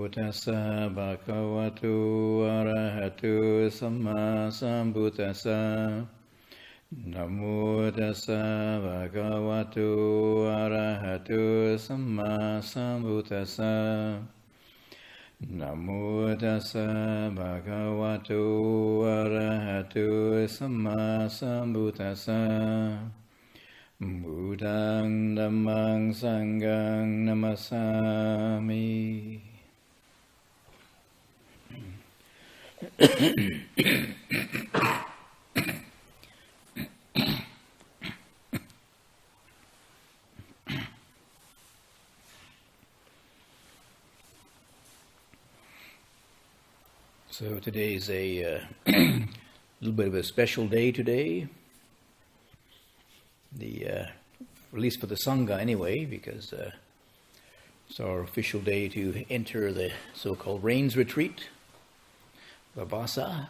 tassa bhagavato arahato samma sambuddhassa. Namo tassa bhagavato arahato samma sambuddhassa. Namo tassa bhagavato arahato samma sambuddhassa. Buddhaṃ Dhammāṃ Saṅghāṃ Namasāmi. So today is a little bit of a special day today. At least for the Sangha anyway, because it's our official day to enter the so-called rains retreat, Vavasa.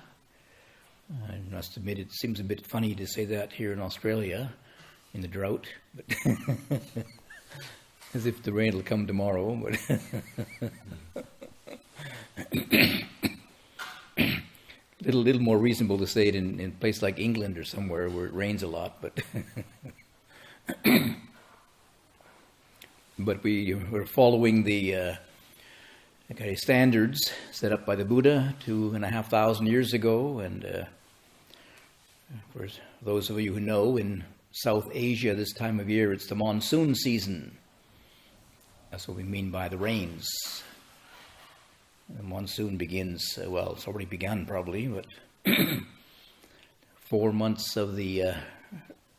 I must admit it seems a bit funny to say that here in Australia, in the drought, but as if the rain will come tomorrow. But little more reasonable to say it in a place like England or somewhere where it rains a lot, but but we're following the kind of standards set up by the Buddha 2,500 years ago, and for those of you who know, in South Asia this time of year it's the monsoon season. That's what we mean by the rains. The monsoon begins, well, it's already begun probably, but 4 months of the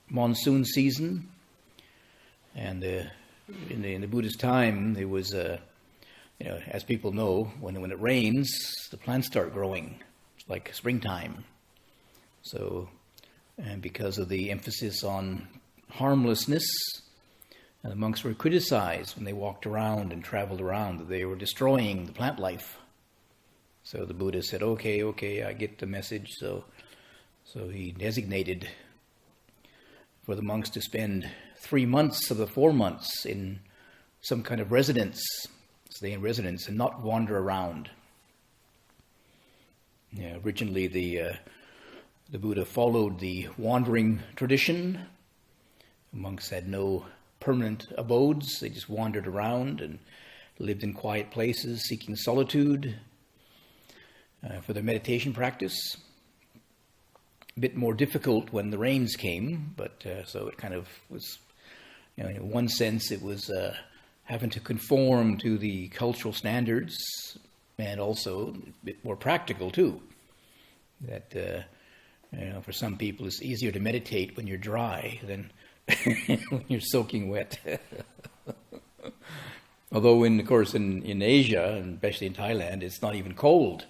monsoon season. And in the Buddha's time, there was, as people know, when it rains, the plants start growing. It's like springtime. So, and because of the emphasis on harmlessness, the monks were criticized when they walked around and traveled around that they were destroying the plant life. So the Buddha said, okay, I get the message. So he designated for the monks to spend 3 months of the 4 months in some kind of residence, stay in residence and not wander around. Yeah, originally the Buddha followed the wandering tradition. The monks had no permanent abodes. They just wandered around and lived in quiet places, seeking solitude for their meditation practice. A bit more difficult when the rains came, but so it kind of was, in one sense it was having to conform to the cultural standards, and also a bit more practical too. That for some people it's easier to meditate when you're dry than when you're soaking wet. Although, of course, in Asia, and especially in Thailand, it's not even cold.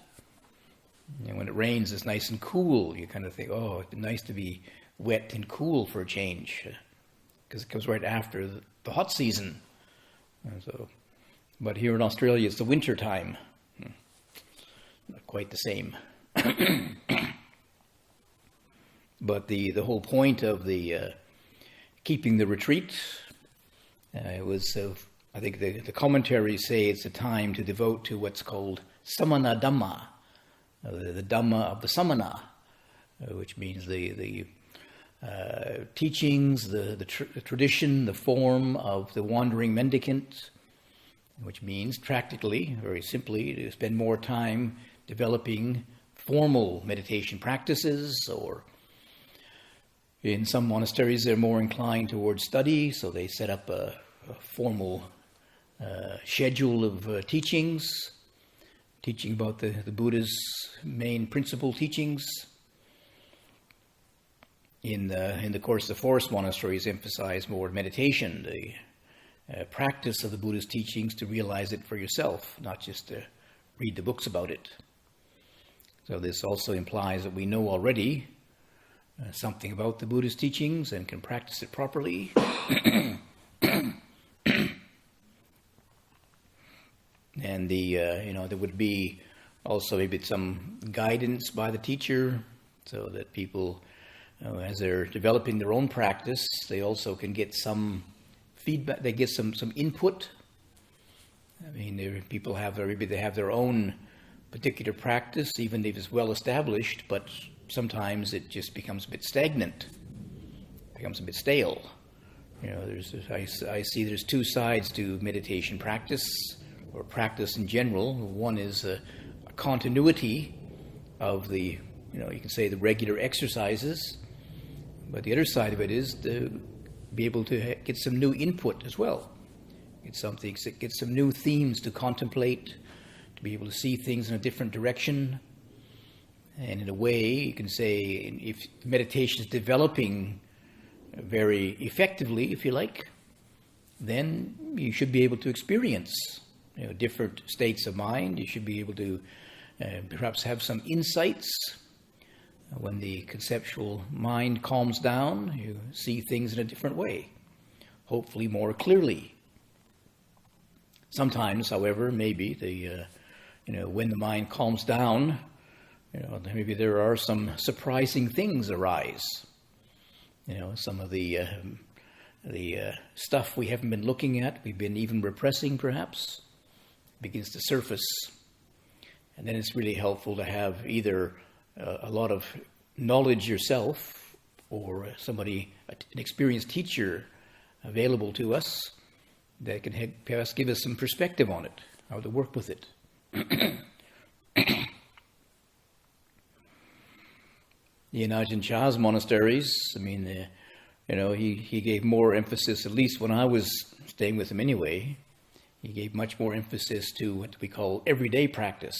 When it rains, it's nice and cool. You kind of think, oh, it'd be nice to be wet and cool for a change, because it comes right after the hot season. And so, but here in Australia, it's the winter time. Not quite the same. But the whole point of the keeping the retreat was, I think the commentaries say it's a time to devote to what's called Samana Dhamma, the Dhamma of the Samana, which means the teachings, the tradition, the form of the wandering mendicant, which means practically, very simply, to spend more time developing formal meditation practices, or in some monasteries they're more inclined towards study, so they set up a formal schedule of teachings, teaching about the Buddha's main principal teachings. In the course, the forest monasteries emphasize more meditation, the practice of the Buddha's teachings to realize it for yourself, not just to read the books about it. So this also implies that we know already something about the Buddha's teachings and can practice it properly. And there would be also maybe some guidance by the teacher, so that people, as they're developing their own practice, they also can get some feedback, they get some input I mean, people have maybe they have their own particular practice, even if it's well established, but sometimes it just becomes a bit stagnant, becomes a bit stale. I see there's two sides to meditation practice, or practice in general. One is a continuity of the, you can say the regular exercises, but the other side of it is to be able to get some new input as well. Get some new themes to contemplate, to be able to see things in a different direction. And in a way, you can say, if meditation is developing very effectively, if you like, then you should be able to experience different states of mind. You should be able to perhaps have some insights. When the conceptual mind calms down, you see things in a different way, hopefully more clearly. Sometimes, however, maybe when the mind calms down, maybe there are some surprising things arise. Some of the stuff we haven't been looking at, we've been even repressing perhaps, begins to surface. And then it's really helpful to have either a lot of knowledge yourself or somebody, an experienced teacher available to us that can give us some perspective on it, how to work with it. In Ajahn Chah's monasteries, I mean, he gave more emphasis, at least when I was staying with him anyway, he gave much more emphasis to what we call everyday practice.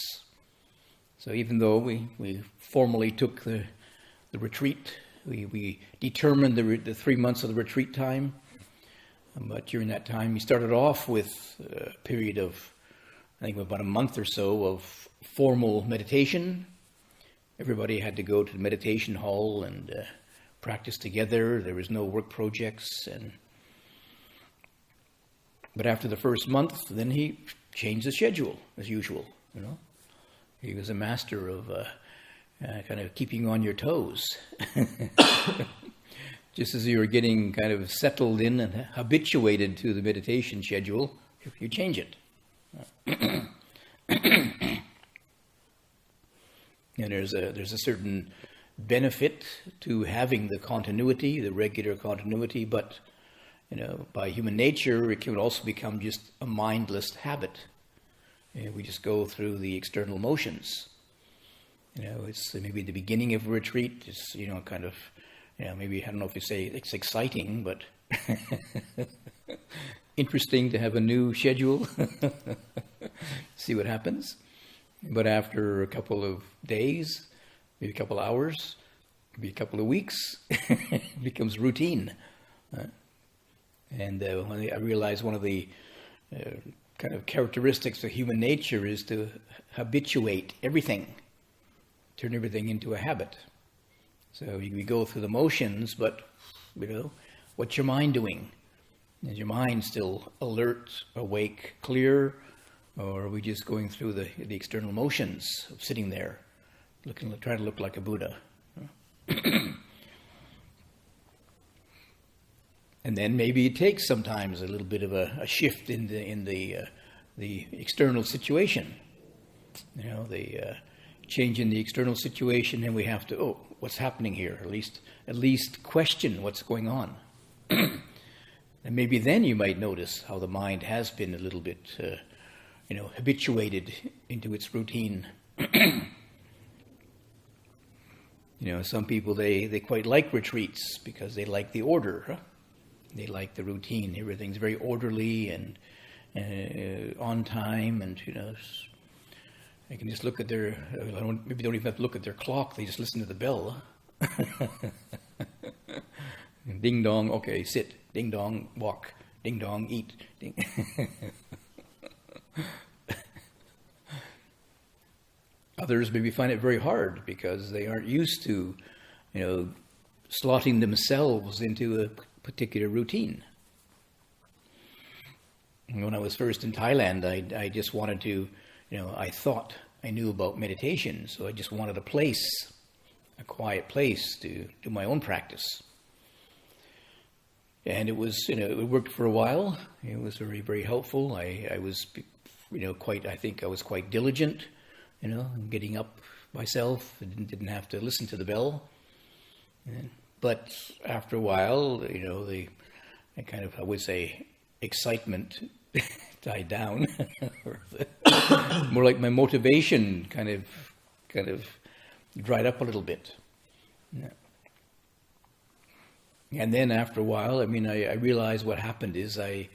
So even though we formally took the retreat, we determined the 3 months of the retreat time, but during that time, he started off with a period of, I think about a month or so of formal meditation. Everybody had to go to the meditation hall and practice together. There was no work projects. But after the first month, then he changed the schedule, as usual. He was a master of kind of keeping on your toes. Just as you were getting kind of settled in and habituated to the meditation schedule, you change it. And there's a certain benefit to having the continuity, the regular continuity, but by human nature, it can also become just a mindless habit. We just go through the external motions. It's maybe the beginning of a retreat. It's kind of, maybe I don't know if you say it's exciting, but interesting to have a new schedule. See what happens. But after a couple of days, maybe a couple of hours, maybe a couple of weeks, it becomes routine. And when I realized one of the kind of characteristics of human nature is to habituate everything, turn everything into a habit. So we go through the motions, but, what's your mind doing? Is your mind still alert, awake, clear? Or are we just going through the external motions of sitting there, trying to look like a Buddha? And then maybe it takes sometimes a little bit of a shift in the external situation. The change in the external situation, and we have to, what's happening here? At least question what's going on. And maybe then you might notice how the mind has been a little bit habituated into its routine. Some people, they quite like retreats because they like the order. Huh? They like the routine. Everything's very orderly and on time, and they can just look at their. Maybe don't even have to look at their clock. They just listen to the bell. Ding dong. Okay, sit. Ding dong. Walk. Ding dong. Eat. Ding. Others maybe find it very hard because they aren't used to, slotting themselves into a particular routine. When I was first in Thailand, I just wanted to, I thought I knew about meditation, so I just wanted a quiet place to do my own practice. And it was, it worked for a while. It was very, very helpful. I was I think I was quite diligent, getting up myself. I didn't have to listen to the bell. But after a while, the kind of, I would say, excitement died down. More like my motivation kind of dried up a little bit. Yeah. And then after a while, I realized what happened is I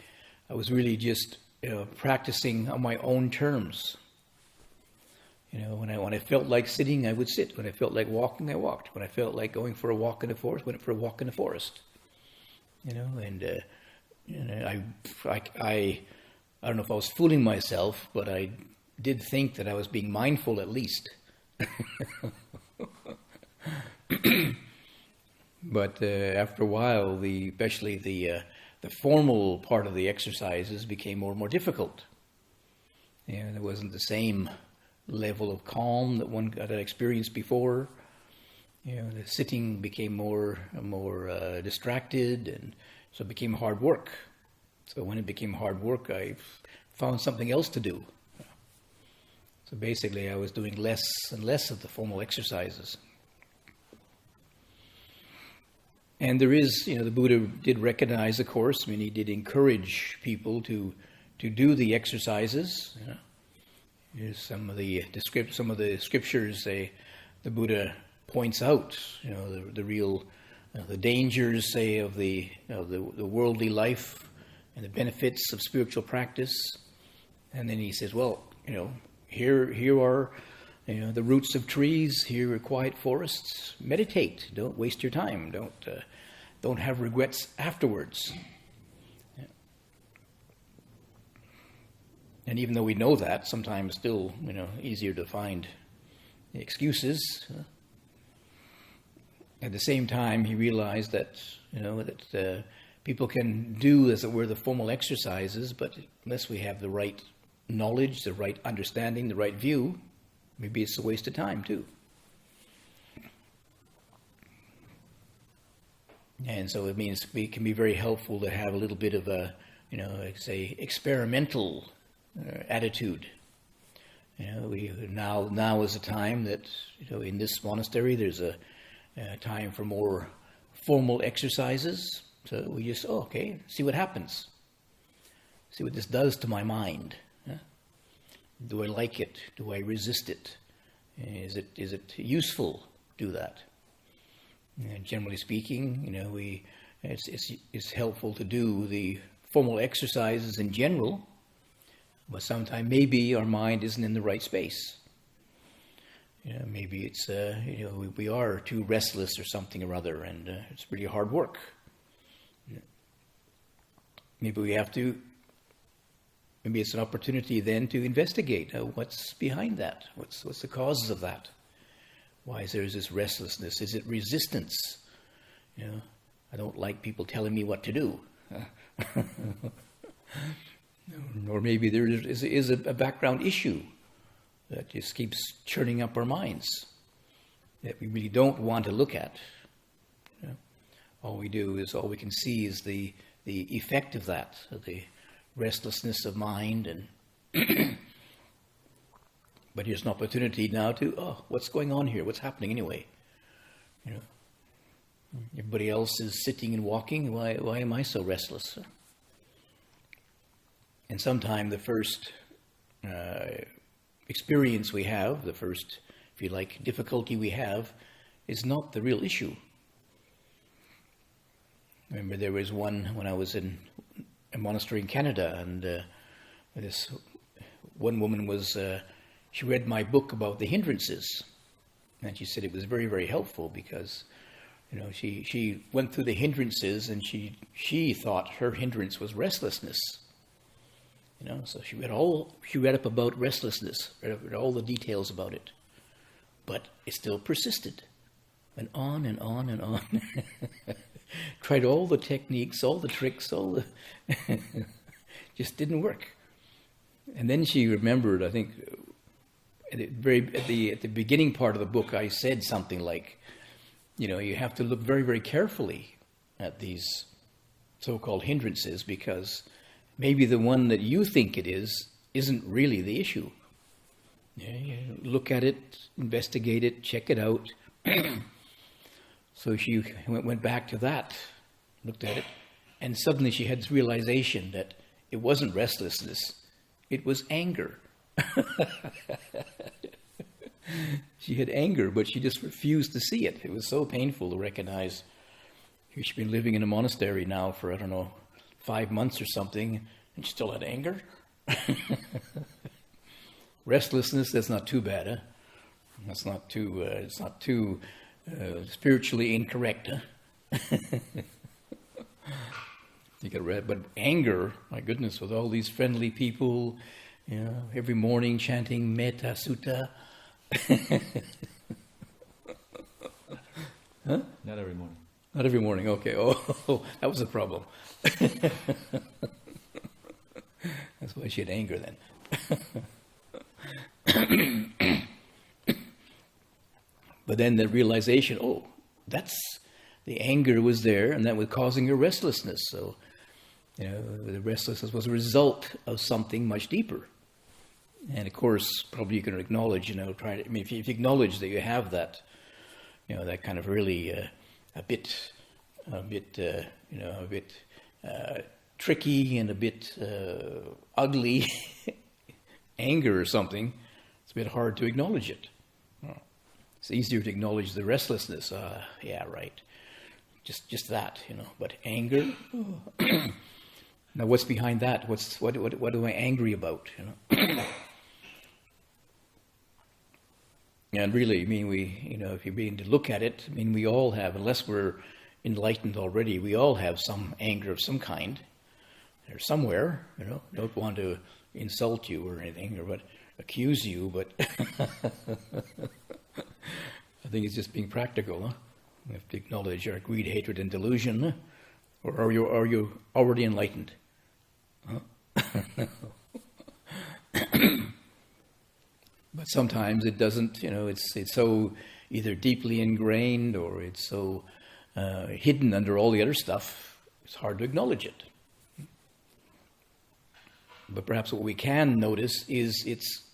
was really just practicing on my own terms. When I felt like sitting, I would sit. When I felt like walking, I walked. When I felt like going for a walk in the forest, went for a walk in the forest. I don't know if I was fooling myself, but I did think that I was being mindful at least. But after a while, especially the formal part of the exercises became more and more difficult. There wasn't the same level of calm that one had experienced before. The sitting became more distracted, and so it became hard work. So when it became hard work, I found something else to do. So basically, I was doing less and less of the formal exercises. And there is, the Buddha did recognize, of course. He did encourage people to do the exercises. Here's some of the scriptures. The Buddha points out, the real, the dangers, say, of the worldly life and the benefits of spiritual practice. And then he says, well, here are, the roots of trees. Here are quiet forests. Meditate. Don't waste your time. Don't have regrets afterwards. And even though we know that, sometimes still, easier to find excuses. At the same time, he realized that, that people can do, as it were, the formal exercises, but unless we have the right knowledge, the right understanding, the right view, maybe it's a waste of time too. And so it means it can be very helpful to have a little bit of a, say, experimental attitude. Now is a time that, in this monastery, there's a time for more formal exercises. So we just, see what happens. See what this does to my mind. Do I like it? Do I resist it? Is it useful to do that? Generally speaking, it's helpful to do the formal exercises in general, but sometimes maybe our mind isn't in the right space. Maybe it's we are too restless or something or other, and it's really hard work. Maybe it's an opportunity then to investigate what's behind that. What's the causes of that? Why is there this restlessness? Is it resistance? I don't like people telling me what to do. Or maybe there is a background issue that just keeps churning up our minds that we really don't want to look at. All we can see is the effect of that, of the restlessness of mind, and but here's an opportunity now to, what's going on here? What's happening anyway? Everybody else is sitting and walking. Why am I so restless? And sometimes the first experience we have, the first, if you like, difficulty we have, is not the real issue. I remember there was one when I was in a monastery in Canada, and this one woman was, she read my book about the hindrances, and she said it was very, very helpful because, she went through the hindrances, and she thought her hindrance was restlessness. So she read up about restlessness, read all the details about it, but it still persisted, went on and on and on. Tried all the techniques, all the tricks, just didn't work. And then she remembered, I think, at the beginning part of the book, I said something like, you have to look very, very carefully at these so-called hindrances, because maybe the one that you think it is isn't really the issue. You look at it, investigate it, check it out. So she went back to that, looked at it, and suddenly she had this realization that it wasn't restlessness, it was anger. She had anger, but she just refused to see it. It was so painful to recognize. She's been living in a monastery now for, 5 months or something, and she still had anger. Restlessness, that's not too bad, huh? That's not too, it's not too spiritually incorrect, huh? You get read, but anger, my goodness, with all these friendly people, every morning chanting Metta Sutta. Huh? Not every morning. Not every morning, okay. Oh, that was a problem. That's why she had anger then. But then the realization, that's the anger was there, and that was causing her restlessness. So, the restlessness was a result of something much deeper. And of course, probably you can acknowledge, if you acknowledge that you have that, that kind of really a bit tricky and a bit ugly anger or something, it's a bit hard to acknowledge it. It's easier to acknowledge the restlessness. Yeah, right. Just that, But anger. Now, what's behind that? What am I angry about? And really, if you begin to look at it, we all have, unless we're enlightened already, we all have some anger of some kind. Or somewhere, don't want to insult you or anything, or accuse you, but I think it's just being practical, huh? We have to acknowledge our greed, hatred, and delusion, huh? Or are you already enlightened? Huh? But sometimes it doesn't, it's so either deeply ingrained or it's so hidden under all the other stuff, it's hard to acknowledge it. But perhaps what we can notice is its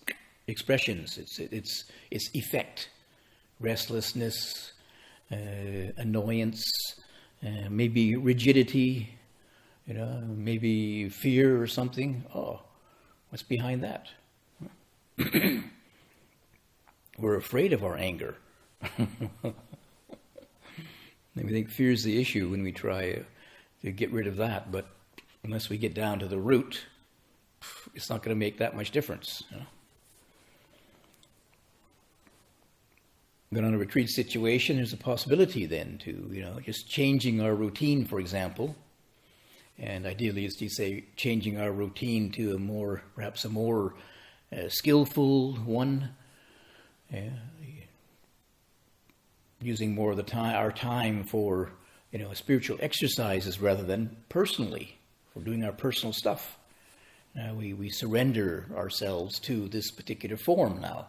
expressions, its effect, restlessness, annoyance, maybe rigidity, maybe fear or something. What's behind that? We're afraid of our anger. We think fear is the issue when we try to get rid of that, but unless we get down to the root, it's not going to make that much difference. But on a retreat situation, there's a possibility then to, just changing our routine, for example. And ideally, as you say, changing our routine to perhaps a more skillful one. Using more of our time for, spiritual exercises rather than personally, for doing our personal stuff. We surrender ourselves to this particular form now,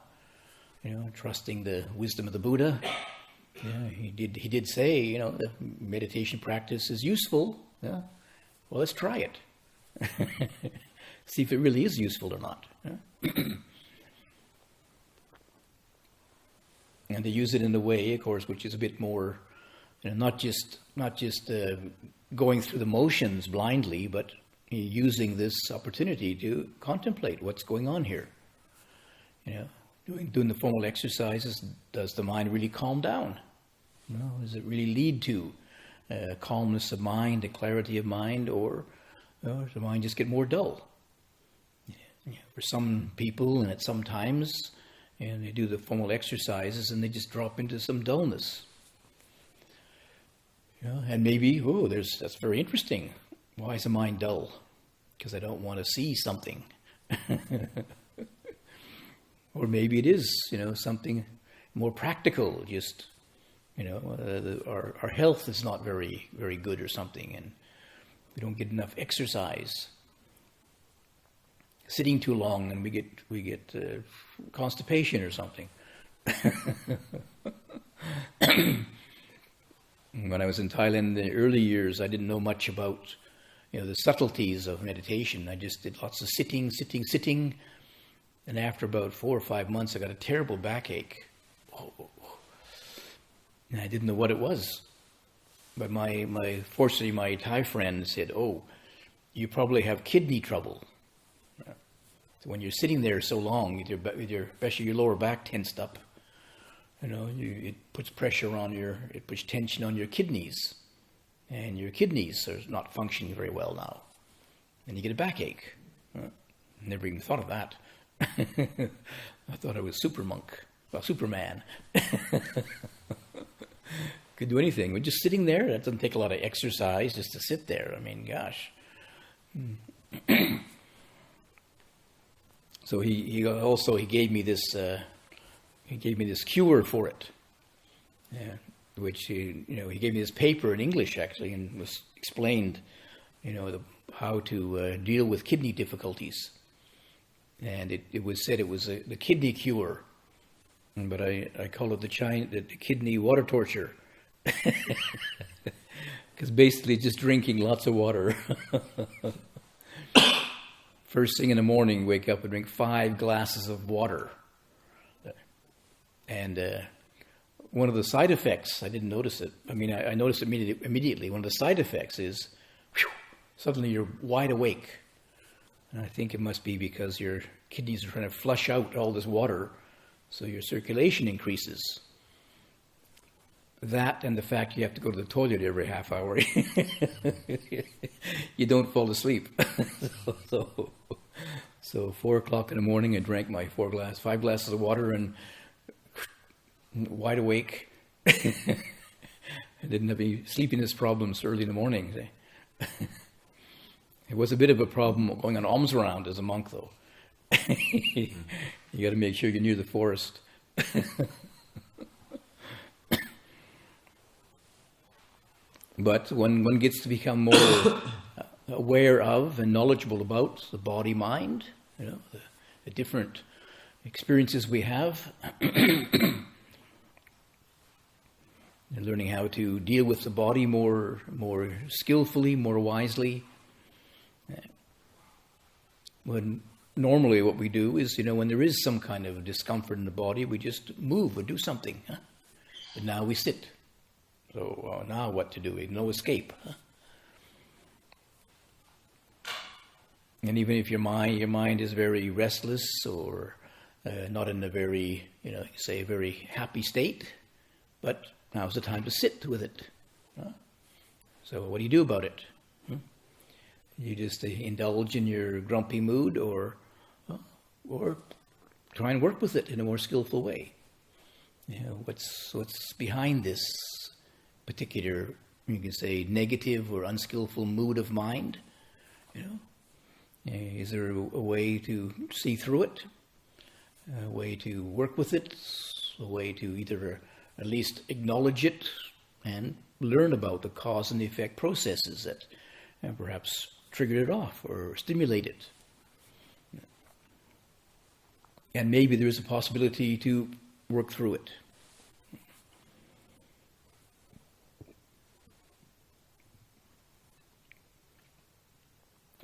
trusting the wisdom of the Buddha. He did say, the meditation practice is useful. Yeah. Well, let's try it. See if it really is useful or not. And to use it in a way, of course, which is a bit more, not just going through the motions blindly, but using this opportunity to contemplate what's going on here. Doing the formal exercises, does the mind really calm down? Does it really lead to calmness of mind, a clarity of mind, or does the mind just get more dull? For some people, and at some times, and they do the formal exercises and they just drop into some dullness. And maybe, that's very interesting. Why is the mind dull? Because I don't want to see something. Or maybe it is, something more practical. Just, our health is not very, very good or something, and we don't get enough exercise. Sitting too long, and we get constipation or something. When I was in Thailand in the early years, I didn't know much about, the subtleties of meditation. I just did lots of sitting, and after about 4 or 5 months, I got a terrible backache. And I didn't know what it was. But fortunately, my Thai friend said, "Oh, you probably have kidney trouble." So when you're sitting there so long, especially your lower back tensed up, it puts pressure on it puts tension on your kidneys, and your kidneys are not functioning very well now, and you get a backache. Never even thought of that. I thought I was Superman. Could do anything. We're just sitting there. That doesn't take a lot of exercise just to sit there. I mean, gosh. So he gave me this cure for it, which he gave me this paper in English actually, and was explained, how to deal with kidney difficulties, and it was said it was the kidney cure, but I call it the kidney water torture, because basically just drinking lots of water. First thing in the morning, wake up and drink 5 glasses of water. And one of the side effects, I didn't notice it. I mean, I noticed it immediately. One of the side effects is suddenly you're wide awake. And I think it must be because your kidneys are trying to flush out all this water, so your circulation increases. That and the fact you have to go to the toilet every half hour, you don't fall asleep. So 4 o'clock in the morning, I drank my 5 glasses of water, and wide awake. I didn't have any sleepiness problems early in the morning. It was a bit of a problem going on alms round as a monk, though. You got to make sure you're near the forest. But when one gets to become more aware of and knowledgeable about the body-mind, the different experiences we have, and learning how to deal with the body more skillfully, more wisely. When normally what we do is, when there is some kind of discomfort in the body, we just move or do something. But now we sit. So now what to do? No escape. And even if your mind is very restless or not in a very, say, very happy state, but now's the time to sit with it. So what do you do about it? You just indulge in your grumpy mood, or try and work with it in a more skillful way. What's behind this particular, you can say, negative or unskillful mood of mind? Is there a way to see through it? A way to work with it? A way to either at least acknowledge it and learn about the cause and effect processes that perhaps triggered it off or stimulate it? And maybe there is a possibility to work through it.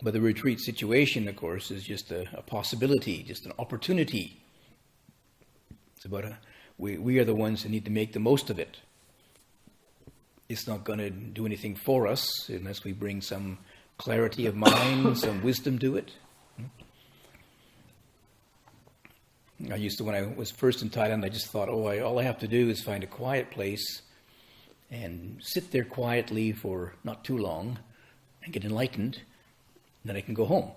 But the retreat situation, of course, is just a possibility, just an opportunity. It's about we are the ones who need to make the most of it. It's not going to do anything for us unless we bring some clarity of mind, some wisdom to it. I used to, when I was first in Thailand, I just thought, all I have to do is find a quiet place and sit there quietly for not too long and get enlightened. Then I can go home.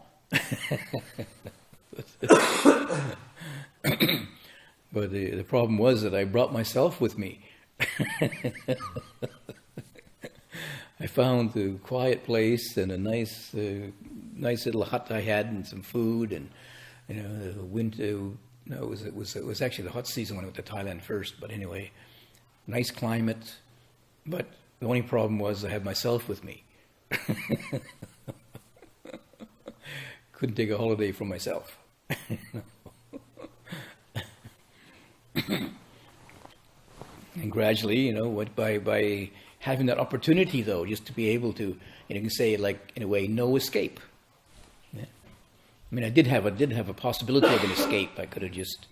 But the problem was that I brought myself with me. I found a quiet place and a nice little hut I had, and some food, and the winter. No, it was actually the hot season when I went to Thailand first. But anyway, nice climate. But the only problem was I had myself with me. Couldn't take a holiday from myself. And gradually, by having that opportunity, though, just to be able to, you can say, like, in a way, no escape. Yeah. I mean, I did have a possibility of an escape. I could have just,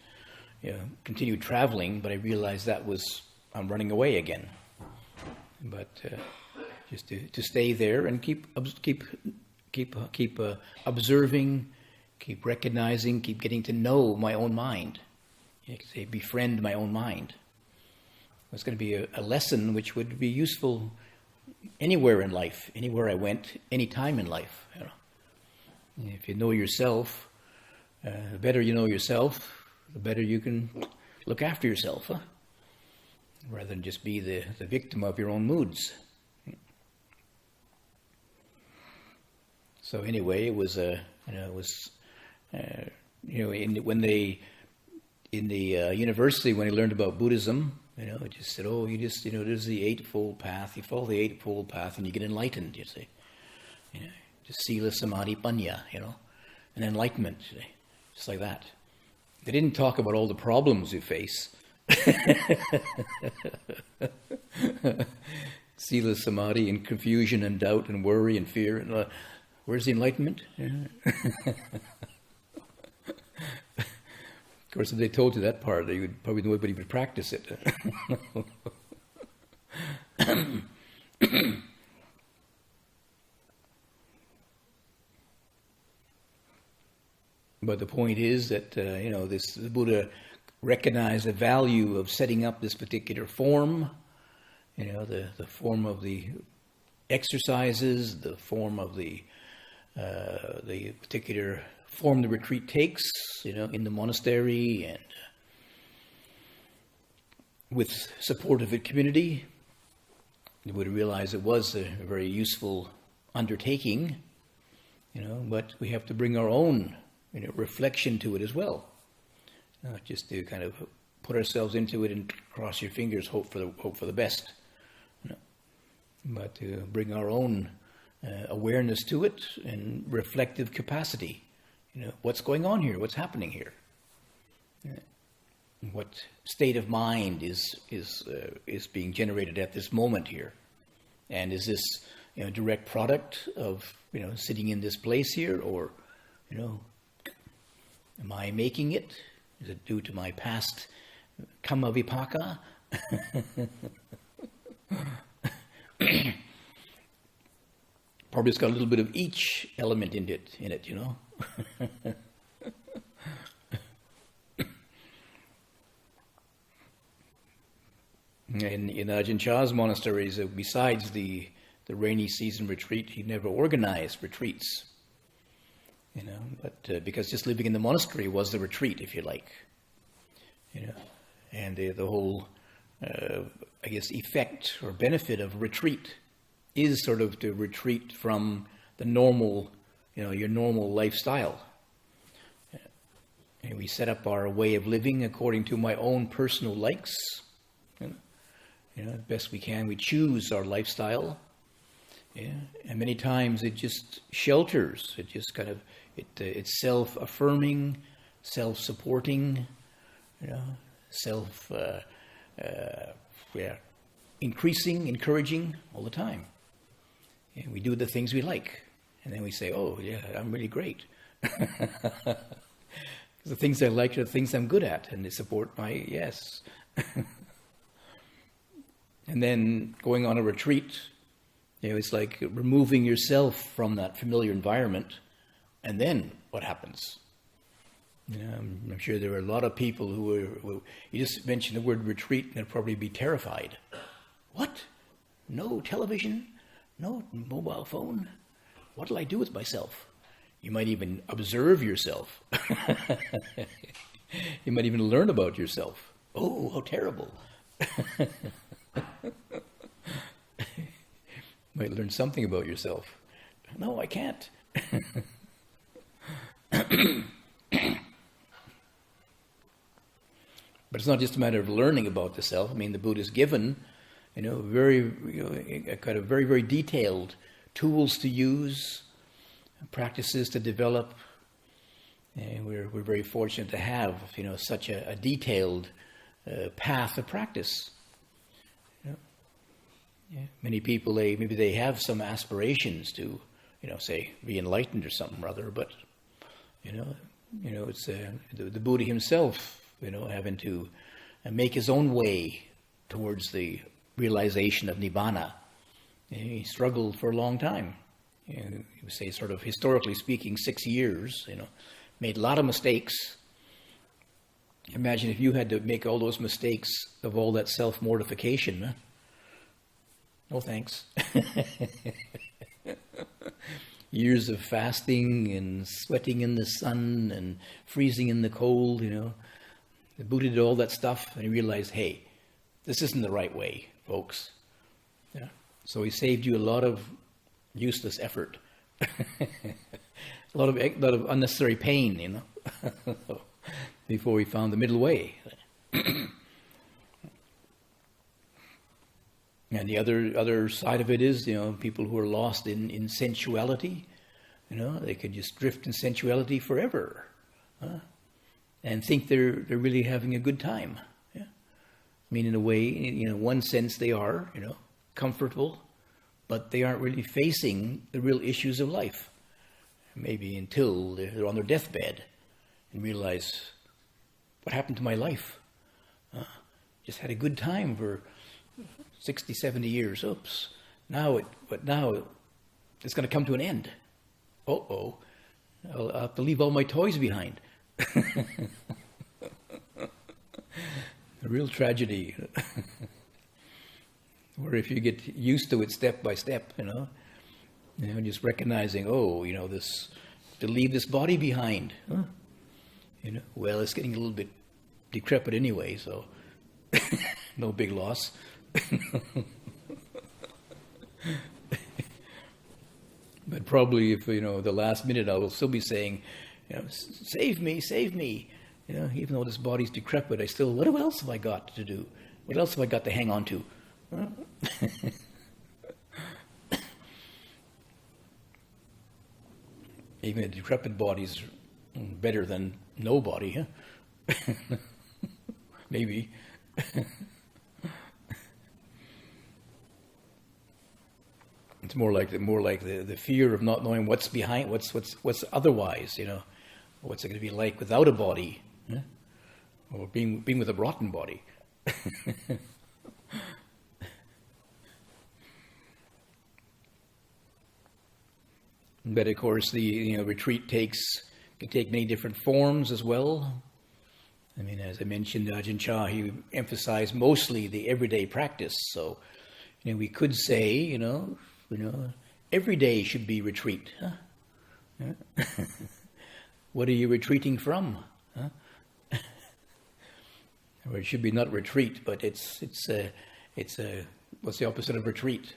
continued traveling, but I realized I'm running away again. But just to stay there and keep observing, keep recognizing, keep getting to know my own mind. You could say befriend my own mind. It's going to be a lesson which would be useful anywhere in life, anywhere I went, any time in life. If you know yourself, the better you know yourself, the better you can look after yourself, rather than just be the victim of your own moods. So anyway, it was in the university when I learned about Buddhism, it just said, there's the Eightfold Path. You follow the Eightfold Path and you get enlightened, you see. Just Sila, Samadhi, Panya, and enlightenment, just like that. They didn't talk about all the problems you face. Sila, Samadhi, and confusion and doubt and worry and fear. And where's the enlightenment? Of course, if they told you that part, they would probably nobody would practice it. But the point is that the Buddha recognized the value of setting up this particular form. The form of the exercises, the form of the particular form the retreat takes, in the monastery and with support of the community. You would realize it was a very useful undertaking, but we have to bring our own, reflection to it as well. Not just to kind of put ourselves into it and cross your fingers, hope for the best, but to bring our own awareness to it and reflective capacity. What's going on here? What's happening here? What state of mind is being generated at this moment here? And is this direct product of sitting in this place here, or am I making it? Is it due to my past kamma vipaka? Probably it's got a little bit of each element in it. In Ajahn Chah's monasteries, besides the rainy season retreat, he never organized retreats. But because just living in the monastery was the retreat, if you like. And the whole, effect or benefit of retreat is sort of to retreat from the normal, your normal lifestyle. And we set up our way of living according to my own personal likes. As best we can, we choose our lifestyle. And many times it just shelters. It just kind of, it's self-affirming, self-supporting, increasing, encouraging all the time. And we do the things we like. And then we say, oh, yeah, I'm really great. The things I like are the things I'm good at, and they support my yes. And then going on a retreat, it's like removing yourself from that familiar environment, and then what happens? I'm sure there are a lot of people who you just mention the word retreat, and they'll probably be terrified. What? No television? No mobile phone? What'll I do with myself? You might even observe yourself. You might even learn about yourself. Oh, how terrible. Might learn something about yourself. No, I can't. But it's not just a matter of learning about the self. I mean, the Buddha's given, very, kind of very, very detailed tools to use, practices to develop. And we're very fortunate to have, such a detailed path of practice. Many people, maybe they have some aspirations to, say, be enlightened or something or other, but, it's the Buddha himself, having to make his own way towards the realization of Nibbana. He struggled for a long time. He would say, sort of historically speaking, 6 years, made a lot of mistakes. Imagine if you had to make all those mistakes of all that self-mortification. Huh? No thanks. Years of fasting and sweating in the sun and freezing in the cold, The Buddha did all that stuff and he realized, hey, this isn't the right way, folks. Yeah. So he saved you a lot of useless effort. a lot of unnecessary pain, before he found the middle way. And the other side of it is, people who are lost in sensuality, they could just drift in sensuality forever, and think they're really having a good time. Yeah? I mean, in a way, in one sense they are, comfortable, but they aren't really facing the real issues of life. Maybe until they're on their deathbed and realize, what happened to my life? Just had a good time for 60, 70 years. Oops. Now it's going to come to an end. Uh-oh. I'll have to leave all my toys behind. A real tragedy. Or if you get used to it step by step, just recognizing, this, to leave this body behind. Huh? Well, it's getting a little bit decrepit anyway, so no big loss. But probably if, the last minute I will still be saying, save me, even though this body's decrepit, what else have I got to do? What else have I got to hang on to? Even a decrepit body's better than no body, huh? Maybe. It's more like the fear of not knowing what's behind, what's otherwise, what's it going to be like without a body, or being with a rotten body. But of course, the retreat can take many different forms as well. I mean, as I mentioned, Ajahn Chah, he emphasized mostly the everyday practice. So, we could say, every day should be retreat. Huh? What are you retreating from? Huh? Or it should be not retreat, but it's what's the opposite of retreat?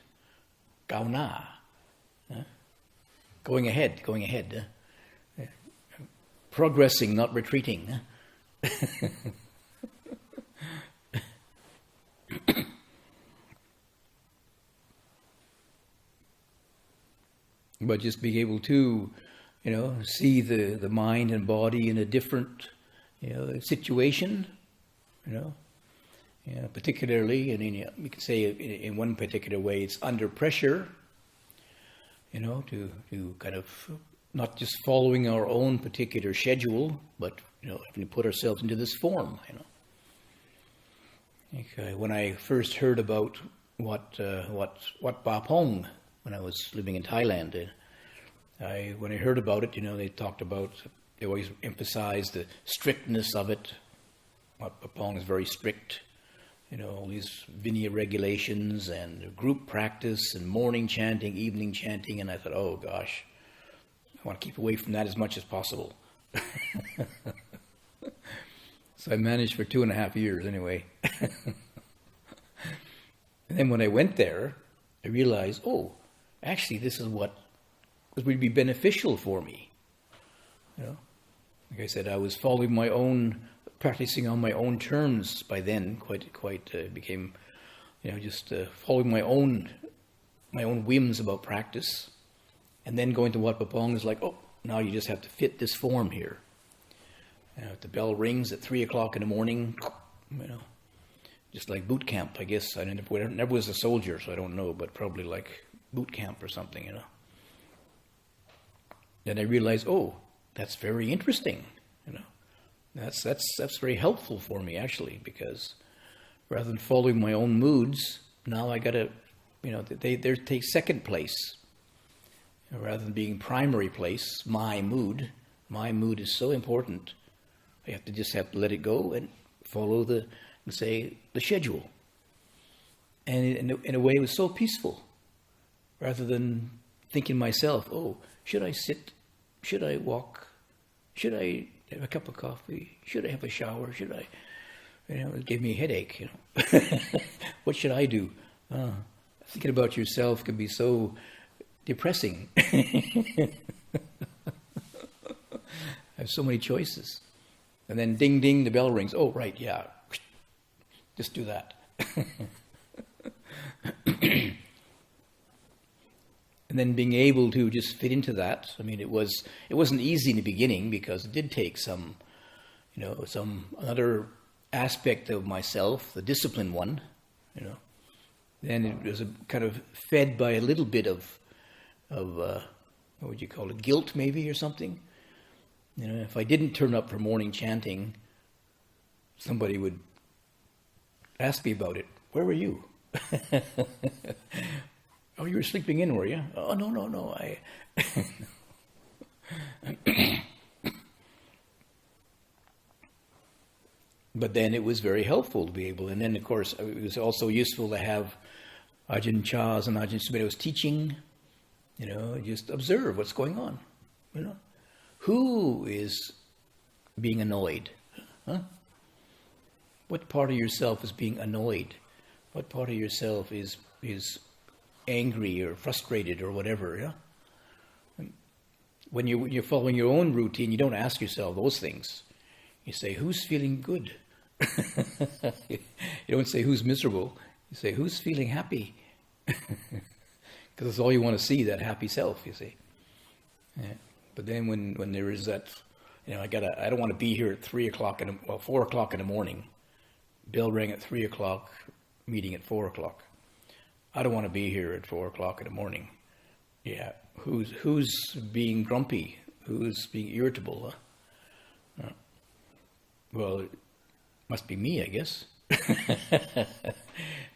Gao na. Going ahead. Progressing, not retreating. But just being able to, see the mind and body in a different, situation, particularly, you could say in one particular way, it's under pressure, to kind of not just following our own particular schedule, but, having to put ourselves into this form, When I first heard about Wat Buddha Dhamma, when I was living in Thailand, when I heard about it, they always emphasized the strictness of it. Wat Buddha Dhamma is very strict, all these Vinaya regulations and group practice and morning chanting, evening chanting, and I thought, oh gosh, I want to keep away from that as much as possible. So I managed for 2.5 years anyway. And then when I went there, I realized, actually this is what would be beneficial for me. Like I said, I was practicing on my own terms by then, became, just following my own whims about practice. And then going to Wat Buddha Dhamma is like, now you just have to fit this form here. If the bell rings at 3 o'clock in the morning, just like boot camp, I guess. I never was a soldier, so I don't know, but probably like boot camp or something, Then I realized, oh, that's very interesting, That's very helpful for me, actually, because rather than following my own moods, now I got to, they take second place. Rather than being primary place, my mood is so important. I have to let it go and follow the schedule. And in a way, it was so peaceful. Rather than thinking myself, oh, should I sit? Should I walk? Should I have a cup of coffee? Should I have a shower? Should I? It gave me a headache. What should I do? Thinking about yourself can be so depressing. I have so many choices. And then ding, ding, the bell rings. Oh, right, yeah. Just do that. And then being able to just fit into that. I mean, it wasn't easy in the beginning because it did take some another aspect of myself, the disciplined one, Then it was kind of fed by a little bit of what would you call it, guilt maybe or something. If I didn't turn up for morning chanting, somebody would ask me about it. Where were you? Oh, you were sleeping in, were you? Oh, no. But then it was very helpful to be able, and then of course it was also useful to have Ajahn Chah's and Ajahn Sumedho's teaching, just observe what's going on, Who is being annoyed? Huh? What part of yourself is being annoyed? What part of yourself is angry or frustrated or whatever, When you're following your own routine, you don't ask yourself those things. You say, who's feeling good? You don't say who's miserable. You say, who's feeling happy? Because that's all you want to see, that happy self, you see. Yeah. But then when there is that, I don't want to be here at 4 o'clock in the morning. Bell rang at 3 o'clock, meeting at 4 o'clock. I don't want to be here at 4 o'clock in the morning. Yeah, who's being grumpy? Who's being irritable? Well, it must be me, I guess.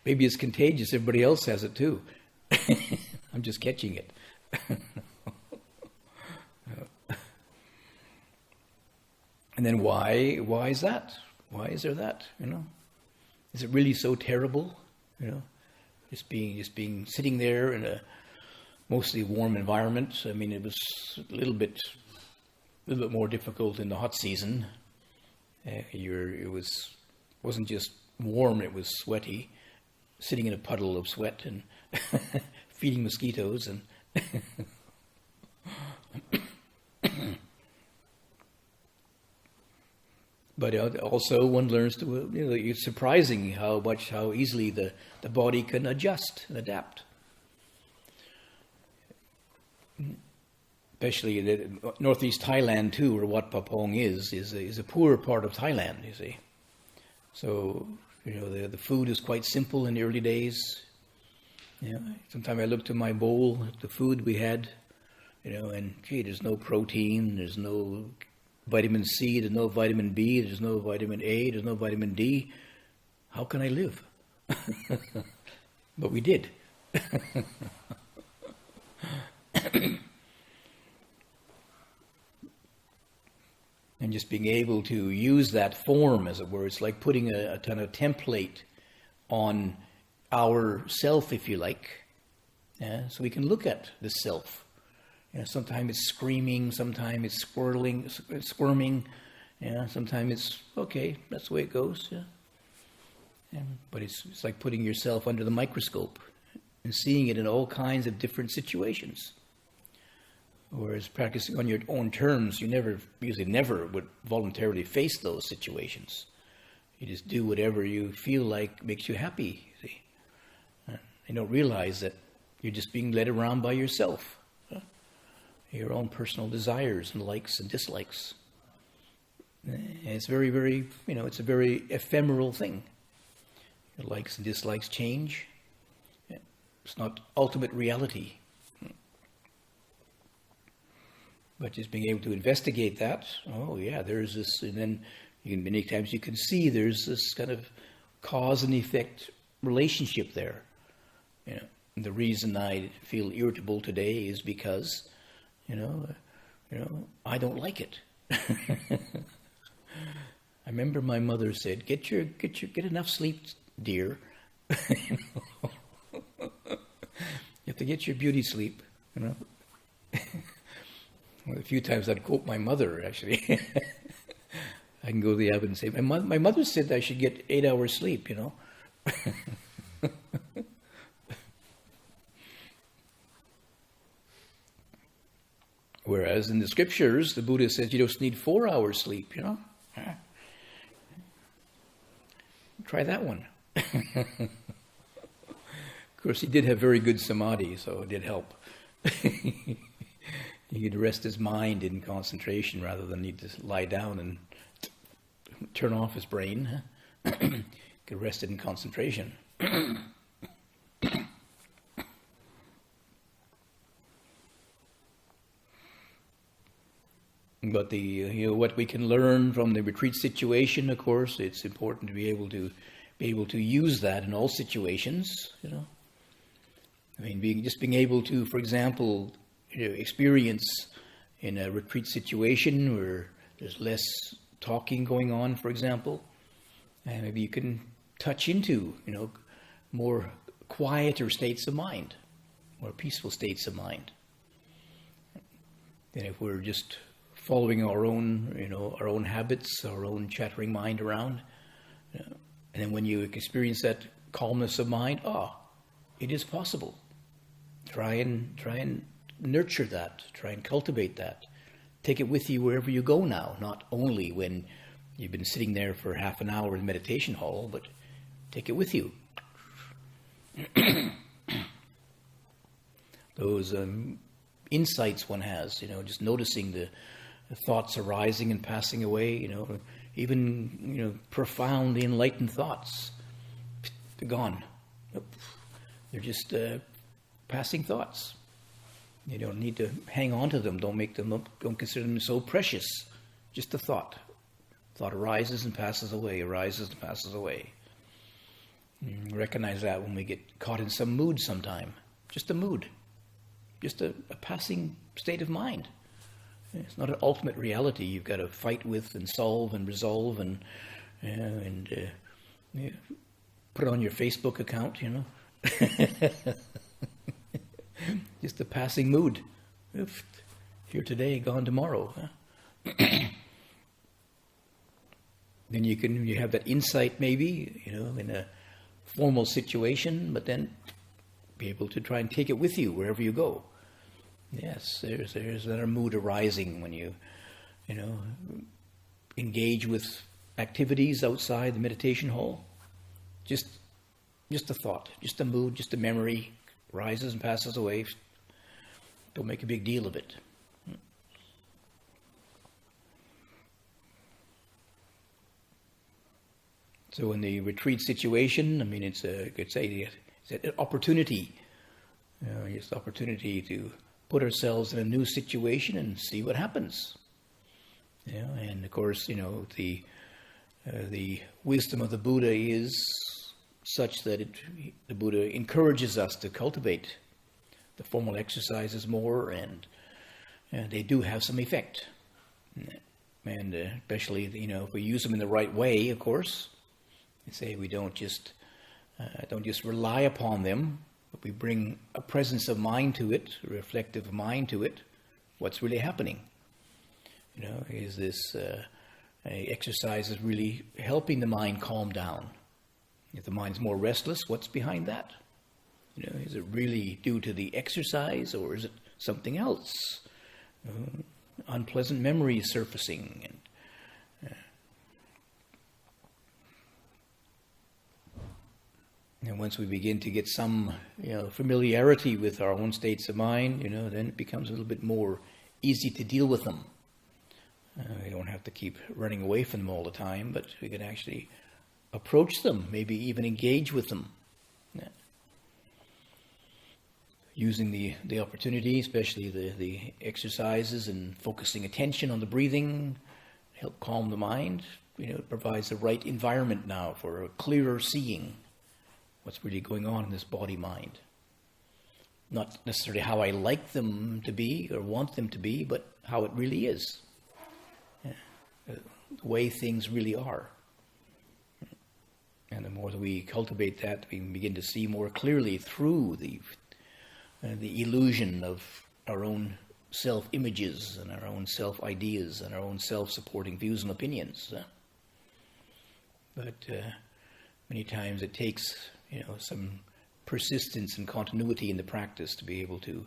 Maybe it's contagious. Everybody else has it too. I'm just catching it. And then why is that? Why is there that? Is it really so terrible? Just being sitting there in a mostly warm environment. I mean, it was a little bit more difficult in the hot season. It wasn't just warm; it was sweaty. Sitting in a puddle of sweat and feeding mosquitoes and. But also one learns to, it's surprising how easily the body can adjust and adapt. Especially in northeast Thailand too, where Wat Papong is a poor part of Thailand, you see. So, the food is quite simple in the early days. Sometimes I looked at my bowl, the food we had, and there's no protein, there's no vitamin C, there's no vitamin B, there's no vitamin A, there's no vitamin D. How can I live? But we did. And just being able to use that form, as it were, it's like putting a kind of template on our self, if you like. So we can look at the self. Sometimes it's screaming, sometimes it's squirming. Sometimes it's, okay, that's the way it goes. But it's like putting yourself under the microscope and seeing it in all kinds of different situations. Whereas practicing on your own terms, you usually never would voluntarily face those situations. You just do whatever you feel like makes you happy, you see. You don't realize that you're just being led around by yourself. Your own personal desires and likes and dislikes. And it's very, very, it's a very ephemeral thing. Your likes and dislikes change. It's not ultimate reality. But just being able to investigate that, oh yeah, there's this, and then many times you can see there's this kind of cause and effect relationship there. The reason I feel irritable today is because, I don't like it. I remember my mother said, "Get enough sleep, dear." You have to get your beauty sleep. Well, a few times I'd quote my mother, actually. I can go to the abbot and say, my mother said I should get 8 hours sleep, Whereas in the scriptures, the Buddha says you just need 4 hours sleep, Try that one. Of course, he did have very good samadhi, so it did help. He could rest his mind in concentration rather than need to lie down and turn off his brain. Could rest it in concentration. But what we can learn from the retreat situation, of course, it's important to be able to use that in all situations. Being able to, for example, experience in a retreat situation where there's less talking going on, for example, and maybe you can touch into, more quieter states of mind, more peaceful states of mind. And if we're just following our own habits, our own chattering mind around, and then when you experience that calmness of mind, it is possible. Try and nurture that, try and cultivate that. Take it with you wherever you go now, not only when you've been sitting there for half an hour in the meditation hall, but take it with you. Those insights one has, just noticing the thoughts arising and passing away, even, profound enlightened thoughts, they're gone. They're just passing thoughts. You don't need to hang on to them. Don't consider them so precious. Just a thought. Thought arises and passes away, arises and passes away. Recognize that when we get caught in some mood sometime. Just a mood. Just a passing state of mind. It's not an ultimate reality you've got to fight with and solve and resolve and put on your Facebook account, Just a passing mood. Here today, gone tomorrow. Then you have that insight maybe, in a formal situation, but then be able to try and take it with you wherever you go. Yes, there's that mood arising when you engage with activities outside the meditation hall. Just a thought, just a mood, just a memory, rises and passes away. Don't make a big deal of it. So in the retreat situation, it's an opportunity. It's an opportunity to put ourselves in a new situation and see what happens. And of course, the wisdom of the Buddha is such that the Buddha encourages us to cultivate the formal exercises more, and they do have some effect. And especially, if we use them in the right way, of course. I say we don't just rely upon them, but we bring a presence of mind to it, a reflective mind to it. What's really happening? Is this exercise is really helping the mind calm down? If the mind's more restless, what's behind that? Is it really due to the exercise, or is it something else? Unpleasant memories surfacing, and once we begin to get some, familiarity with our own states of mind, then it becomes a little bit more easy to deal with them. We don't have to keep running away from them all the time, but we can actually approach them, maybe even engage with them. Yeah. Using the opportunity, especially the exercises and focusing attention on the breathing, help calm the mind. It provides the right environment now for a clearer seeing what's really going on in this body-mind. Not necessarily how I like them to be or want them to be, but how it really is. Yeah. The way things really are. And the more that we cultivate that, we can begin to see more clearly through the illusion of our own self-images and our own self-ideas and our own self-supporting views and opinions. But many times it takes, some persistence and continuity in the practice to be able to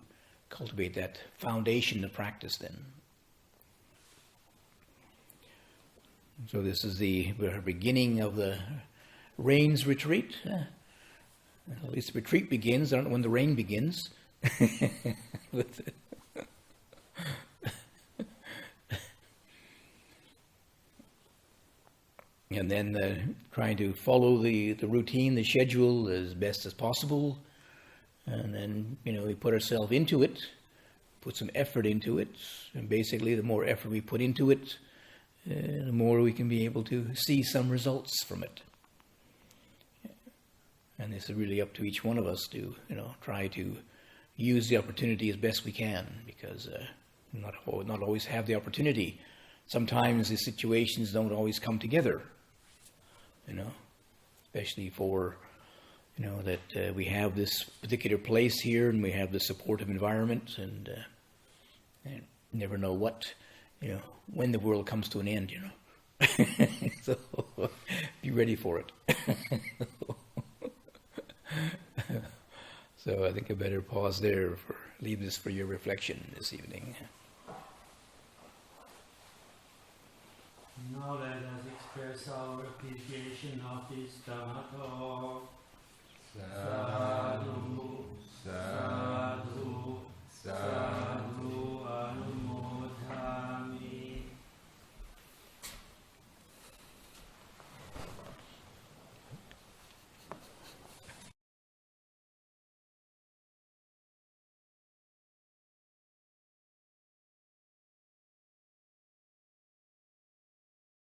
cultivate that foundation of practice then. So this is the beginning of the rains retreat. At least the retreat begins. I don't know when the rain begins. And then trying to follow the routine, the schedule as best as possible. And then, we put ourselves into it, put some effort into it. And basically, the more effort we put into it, the more we can be able to see some results from it. And this is really up to each one of us to, try to use the opportunity as best we can, because not always have the opportunity. Sometimes the situations don't always come together, especially for, that we have this particular place here and we have this supportive environment, and never know what, when the world comes to an end, So be ready for it. So I think I better pause there, leave this for your reflection this evening. Now let us express our appreciation of this Dhamma talk. Sadhu.